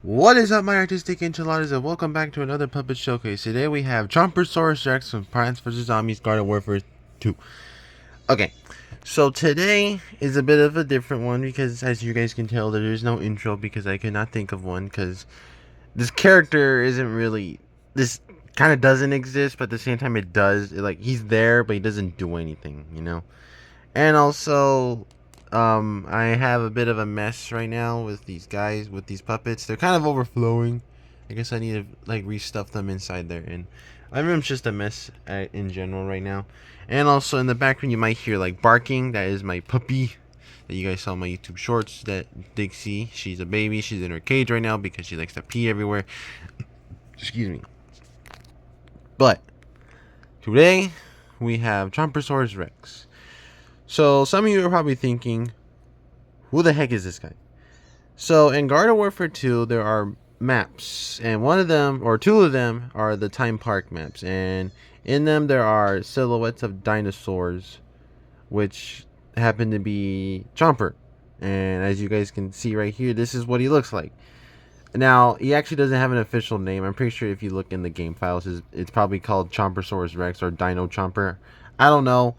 What is up, my artistic enchiladas, and welcome back to another puppet showcase. Today we have ChomperSauras Rex from Plants vs. Zombies Garden Warfare 2. Okay, so today is a bit of a different one because, as you guys can tell, there is no intro because I could not think of one because this character isn't really... This kind of doesn't exist, but at the same time it does. Like, he's there, but he doesn't do anything, you know? And also, I have a bit of a mess right now with these guys, with these puppets. They're kind of overflowing. I guess I need to like restuff them inside there. And my room's just a mess in general right now. And also in the background you might hear like barking. That is my puppy that you guys saw in my YouTube shorts. That Dixie, she's a baby. She's in her cage right now because she likes to pee everywhere. Excuse me. But today we have ChomperSauras Rex. So some of you are probably thinking, who the heck is this guy? So in Garden Warfare 2, there are maps, and one of them, or two of them, are the Time Park maps, and in them there are silhouettes of dinosaurs, which happen to be Chomper. And as you guys can see right here, this is what he looks like. Now, he actually doesn't have an official name. I'm pretty sure if you look in the game files, it's probably called ChomperSauras Rex or Dino Chomper. I don't know.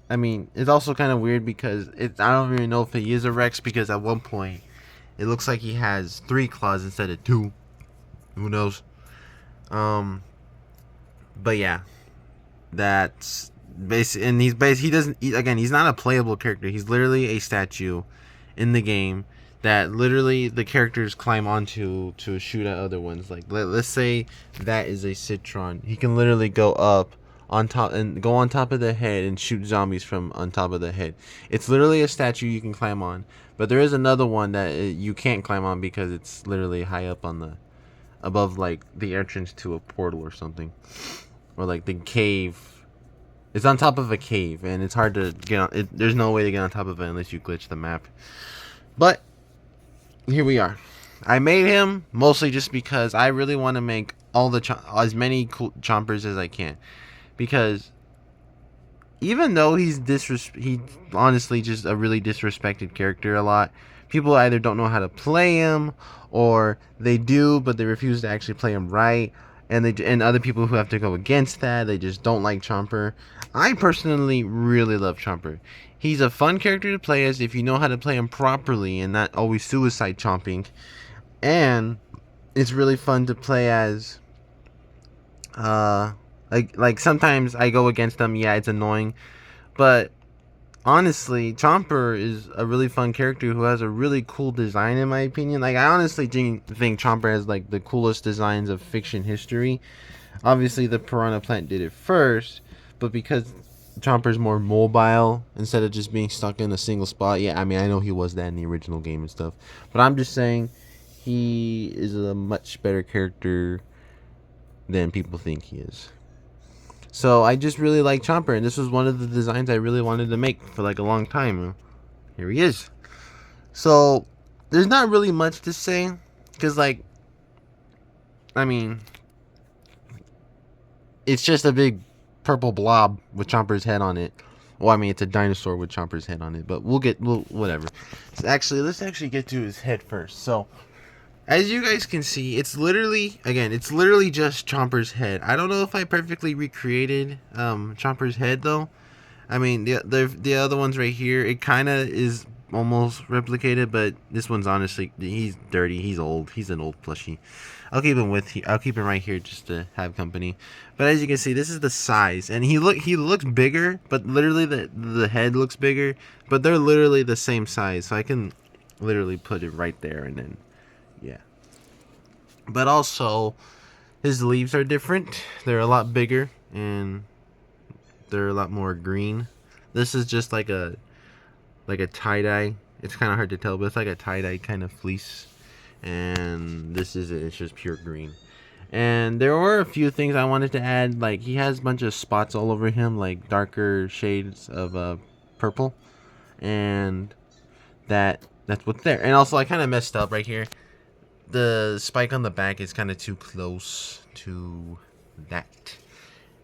I mean, it's also kind of weird because I don't really know if he is a Rex because at one point it looks like he has 3 claws instead of 2. Who knows? But yeah, that's basic. And he doesn't. Again, he's not a playable character. He's literally a statue in the game that literally the characters climb onto to shoot at other ones. Like let's say that is a Citron. He can literally go up on top and go on top of the head and shoot zombies from on top of the head. It's literally a statue you can climb on. But there is another one that you can't climb on because it's literally high up on the above like the entrance to a portal or something, or like the cave. It's on top of a cave and it's hard to get on it. There's no way to get on top of it unless you glitch the map. But here we are. I made him mostly just because I really want to make all the as many cool chompers as I can, because even though he's honestly just a really disrespected character a lot. People either don't know how to play him, or they do but they refuse to actually play him right, and other people who have to go against that, they just don't like Chomper. I personally really love Chomper. He's a fun character to play as if you know how to play him properly and not always suicide chomping, and it's really fun to play as. Like sometimes I go against them, yeah, it's annoying, but honestly, Chomper is a really fun character who has a really cool design in my opinion. Like, I honestly think Chomper has like the coolest designs of fiction history. Obviously the piranha plant did it first, but because Chomper's more mobile instead of just being stuck in a single spot, yeah, I mean, I know he was that in the original game and stuff, but I'm just saying he is a much better character than people think he is. So I just really like Chomper, and this was one of the designs I really wanted to make for like a long time. Here he is. So there's not really much to say, because like, I mean, it's just a big purple blob with Chomper's head on it. Well, I mean, it's a dinosaur with Chomper's head on it, but whatever. So let's actually get to his head first. So as you guys can see, it's literally just Chomper's head. I don't know if I perfectly recreated Chomper's head though. I mean, the other ones right here, it kind of is almost replicated, but this one's honestly, he's dirty. He's old. He's an old plushie. I'll keep him right here just to have company. But as you can see, this is the size, and he looks bigger, but literally the head looks bigger, but they're literally the same size. So I can literally put it right there, and then yeah. But also, his leaves are different. They're a lot bigger and they're a lot more green. This is just like a tie-dye. It's kind of hard to tell, but it's like a tie-dye kind of fleece. And this is it. It's just pure green. And there were a few things I wanted to add. Like, he has a bunch of spots all over him, like darker shades of purple. And that's what's there. And also, I kind of messed up right here. The spike on the back is kind of too close to that.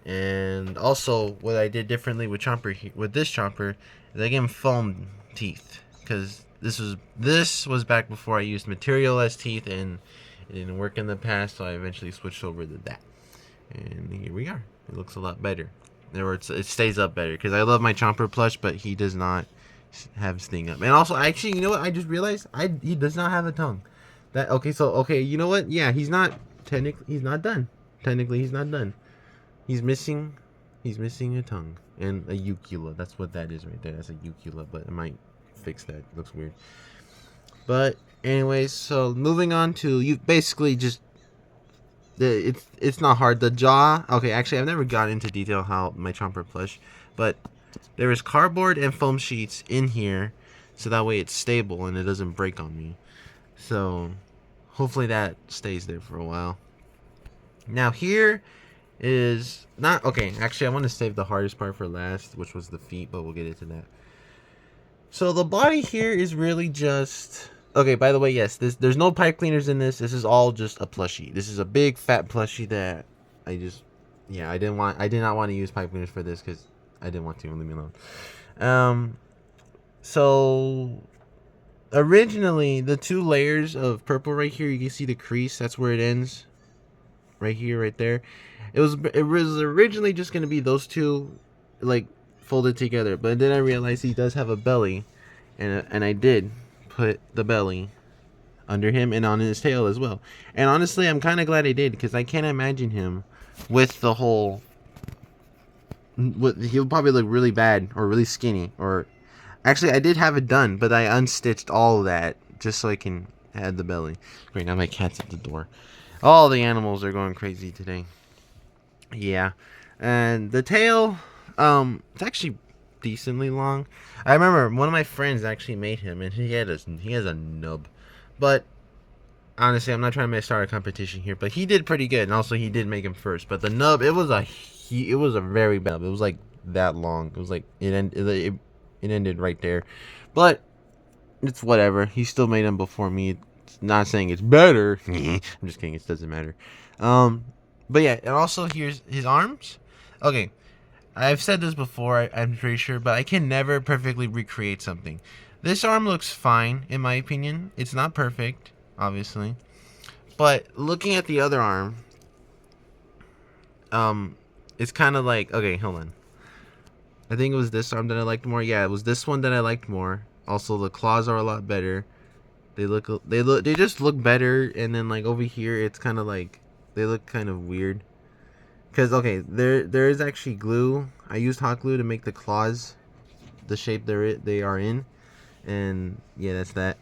And also, what I did differently with this Chomper, is I gave him foam teeth, because this was back before I used material as teeth, and It didn't work in the past, so I eventually switched over to that. And here we are. It looks a lot better. In other words, it stays up better. Because I love my Chomper plush, but he does not have Sting up. And also, actually, you know what? I just realized he does not have a tongue. Okay, you know what? Yeah, he's not done. Technically, he's not done. He's missing a tongue and a uvula. That's what that is right there. That's a uvula, but I might fix that. It looks weird. But anyways, so moving on to you basically just it's not hard. The jaw. Okay, actually I've never got into detail how my Chomper plush, but there is cardboard and foam sheets in here, so that way it's stable and it doesn't break on me. So hopefully that stays there for a while. Now here is not okay. Actually, I want to save the hardest part for last, which was the feet, but we'll get into that. So the body here is really just okay. By the way, yes, there's no pipe cleaners in this. This is all just a plushie. This is a big fat plushie that I did not want to use pipe cleaners for this because I didn't want to. Leave me alone. So originally the 2 layers of purple right here, you can see the crease. That's where it ends. Right here, right there. It was originally just gonna be those 2, like folded together, but then I realized he does have a belly, and I did put the belly under him and on his tail as well. And honestly, I'm kind of glad I did because I can't imagine him with the whole. He'll probably look really bad or really skinny. Or actually, I did have it done, but I unstitched all of that just so I can add the belly. Great, now my cat's at the door. All the animals are going crazy today. Yeah. And the tail, it's actually decently long. I remember one of my friends actually made him, and he has a nub. But honestly, I'm not trying to start a competition here, but he did pretty good, and also he did make him first. But the nub, it was a very bad nub. It was like that long. It was like it ended right there. But it's whatever. He still made him before me. Not saying it's better. I'm just kidding. It doesn't matter. But yeah, and also here's his arms. Okay, I've said this before. I'm pretty sure, but I can never perfectly recreate something. This arm looks fine in my opinion. It's not perfect, obviously, but looking at the other arm, it's kind of like okay. Hold on. I think it was this arm that I liked more. Yeah, it was this one that I liked more. Also, the claws are a lot better. They just look better, and then like over here it's kind of like they look kind of weird because okay, there is actually glue. I used hot glue to make the claws the shape they are in, and yeah, that's that.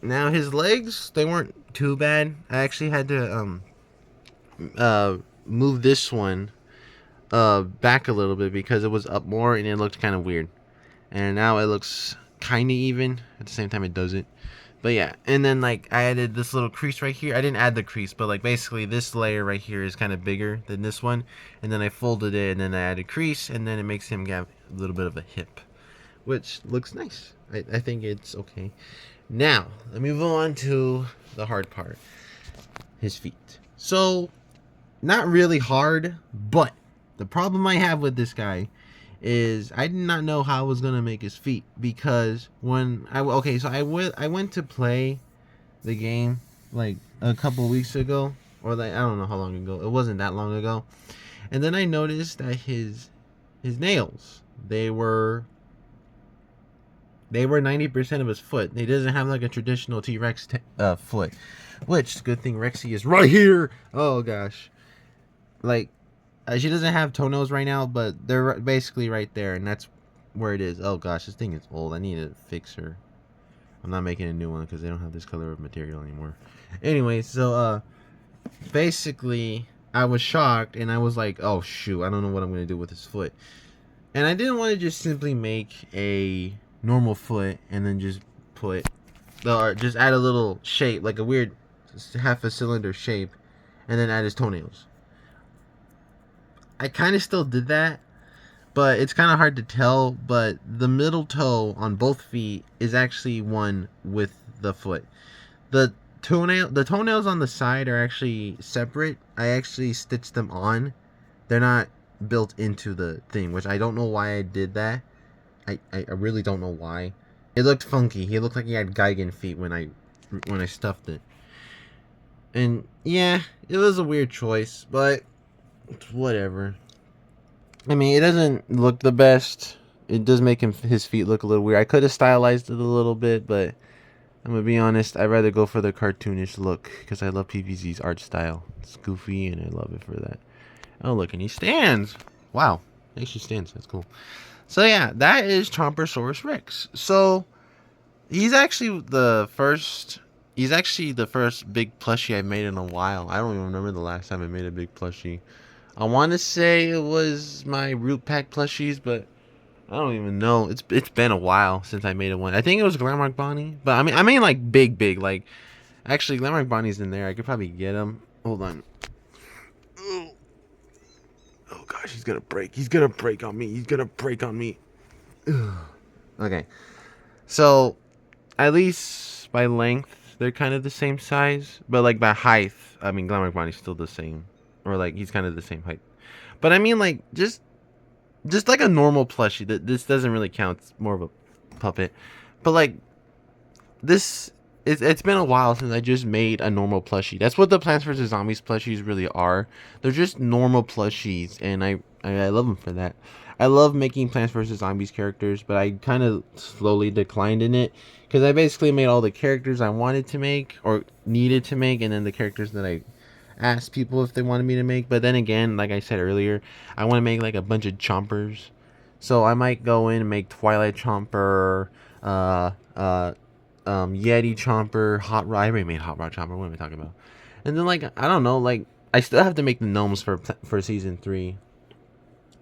Now his legs, they weren't too bad. I actually had to move this one back a little bit because it was up more and it looked kind of weird, and now it looks kind of even. At the same time it doesn't. But yeah, and then like I added this little crease right here. I didn't add the crease, but like basically this layer right here is kind of bigger than this one. And then I folded it, and then I added crease, and then it makes him have a little bit of a hip, which looks nice. I think it's okay. Now, let me move on to the hard part. His feet. So, not really hard, but the problem I have with this guy is I did not know how I was gonna make his feet because when I went to play the game like a couple weeks ago, or like I don't know how long ago. It wasn't that long ago, and then I noticed that his nails they were 90% of his foot. He doesn't have like a traditional T-Rex foot, which good thing Rexy is right here. Oh gosh, like. She doesn't have toenails right now, but they're basically right there, and that's where it is. Oh gosh, this thing is old. I need to fix her. I'm not making a new one because they don't have this color of material anymore. Anyway, so basically, I was shocked, and I was like, oh shoot, I don't know what I'm going to do with this foot. And I didn't want to just simply make a normal foot and then just just add a little shape, like a weird half a cylinder shape, and then add his toenails. I kind of still did that, but it's kind of hard to tell, but the middle toe on both feet is actually one with the foot. The toenails on the side are actually separate. I actually stitched them on. They're not built into the thing, which I don't know why I did that. I really don't know why. It looked funky. He looked like he had Geigen feet when I stuffed it. And yeah, it was a weird choice, but whatever. I mean, it doesn't look the best. It does make his feet look a little weird. I could have stylized it a little bit, but I'm gonna be honest. I'd rather go for the cartoonish look because I love PVZ's art style. It's goofy, and I love it for that. Oh, look, and he stands. Wow, he actually stands. That's cool. So yeah, that is ChomperSauras Rex. So he's actually the first. He's actually the first big plushie I've made in a while. I don't even remember the last time I made a big plushie. I want to say it was my root pack plushies, but I don't even know. It's been a while since I made one. I think it was Glamrock Bonnie, but I mean like big like. Actually, Glamrock Bonnie's in there. I could probably get him. Hold on. Oh, oh gosh, he's gonna break. He's gonna break on me. He's gonna break on me. Ugh. Okay, so at least by length they're kind of the same size, but like by height, I mean Glamrock Bonnie's still the same, or like he's kind of the same height. But I mean like just like a normal plushie. That this doesn't really count. It's more of a puppet. But like this, it's been a while since I just made a normal plushie. That's what the Plants vs Zombies plushies really are. They're just normal plushies, and I love them for that. I love making Plants vs Zombies characters, but I kind of slowly declined in it because I basically made all the characters I wanted to make or needed to make, and then the characters that I asked people if they wanted me to make. But then again, like I said earlier, I want to make like a bunch of chompers. So I might go in and make Twilight Chomper, uh, uh, Yeti Chomper, Hot Rod. I already made Hot Rod Chomper. What am I talking about? And then like I don't know, like I still have to make the gnomes for season 3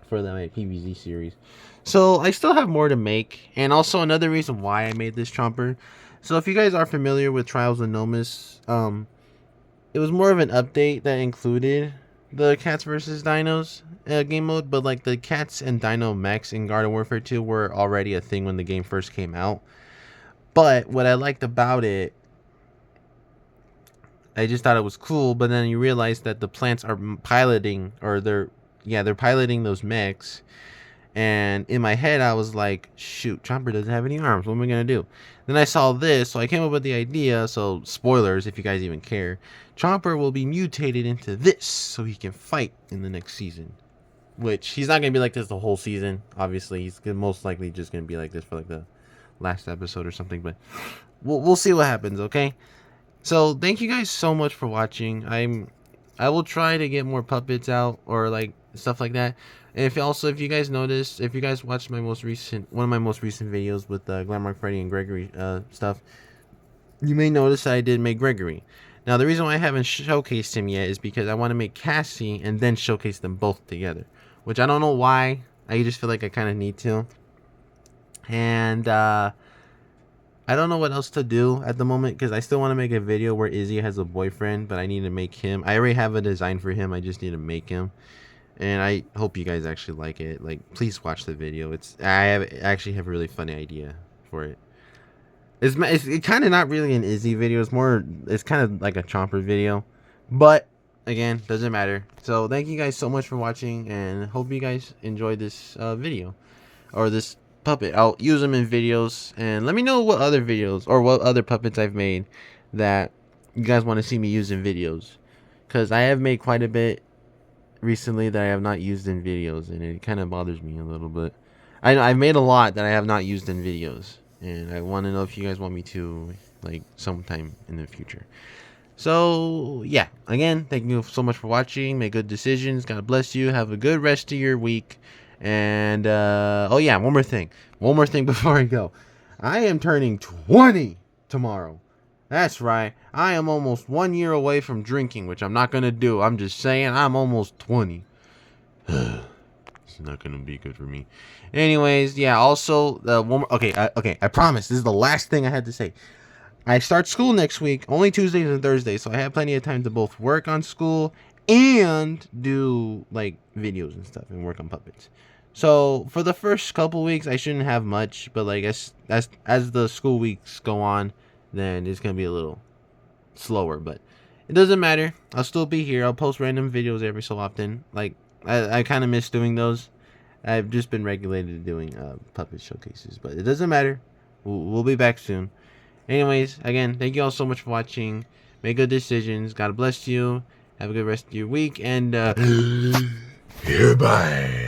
for the PVZ series. So I still have more to make, and also another reason why I made this Chomper. So if you guys are familiar with Trials of Gnomus, it was more of an update that included the Cats versus Dinos game mode, but like the Cats and Dino mechs in Garden Warfare 2 were already a thing when the game first came out. But what I liked about it, I just thought it was cool, but then you realize that the plants are piloting, or they're piloting those mechs. And in my head, I was like, shoot, Chomper doesn't have any arms. What am I going to do? Then I saw this, so I came up with the idea. So, spoilers, if you guys even care. Chomper will be mutated into this so he can fight in the next season. Which, he's not going to be like this the whole season. Obviously, he's most likely just going to be like this for like the last episode or something. But we'll see what happens, okay? So, thank you guys so much for watching. I will try to get more puppets out or like stuff like that. And if you guys noticed, if you guys watched one of my most recent videos with Glamrock Freddy and Gregory stuff, you may notice that I did make Gregory. Now the reason why I haven't showcased him yet is because I want to make Cassie and then showcase them both together, which I don't know why. I just feel like I kind of need to. And I don't know what else to do at the moment because I still want to make a video where Izzy has a boyfriend, but I need to make him. I already have a design for him. I just need to make him. And I hope you guys actually like it. Like, please watch the video. Actually have a really funny idea for it. It's kind of not really an Izzy video. It's kind of like a Chomper video. But, again, doesn't matter. So, thank you guys so much for watching. And hope you guys enjoyed this video. Or this puppet. I'll use them in videos. And let me know what other videos or what other puppets I've made that you guys want to see me use in videos. Because I have made quite a bit recently that I have not used in videos, and it kind of bothers me a little bit. I've made a lot that I have not used in videos, and I want to know if you guys want me to, like, sometime in the future. So yeah, again, thank you so much for watching. Make good decisions. God bless you. Have a good rest of your week. And oh yeah, one more thing before I go. I am turning 20 tomorrow. That's right. I am almost 1 year away from drinking, which I'm not going to do. I'm just saying I'm almost 20. It's not going to be good for me. Anyways, yeah, also, okay, I promise. This is the last thing I had to say. I start school next week, only Tuesdays and Thursdays, so I have plenty of time to both work on school and do, like, videos and stuff and work on puppets. So, for the first couple weeks, I shouldn't have much, but, like, as the school weeks go on, then it's going to be a little slower, but it doesn't matter. I'll still be here. I'll post random videos every so often. Like, I kind of miss doing those. I've just been regulated to doing puppet showcases, but it doesn't matter. We'll be back soon. Anyways, again, thank you all so much for watching. Make good decisions. God bless you. Have a good rest of your week. And, goodbye.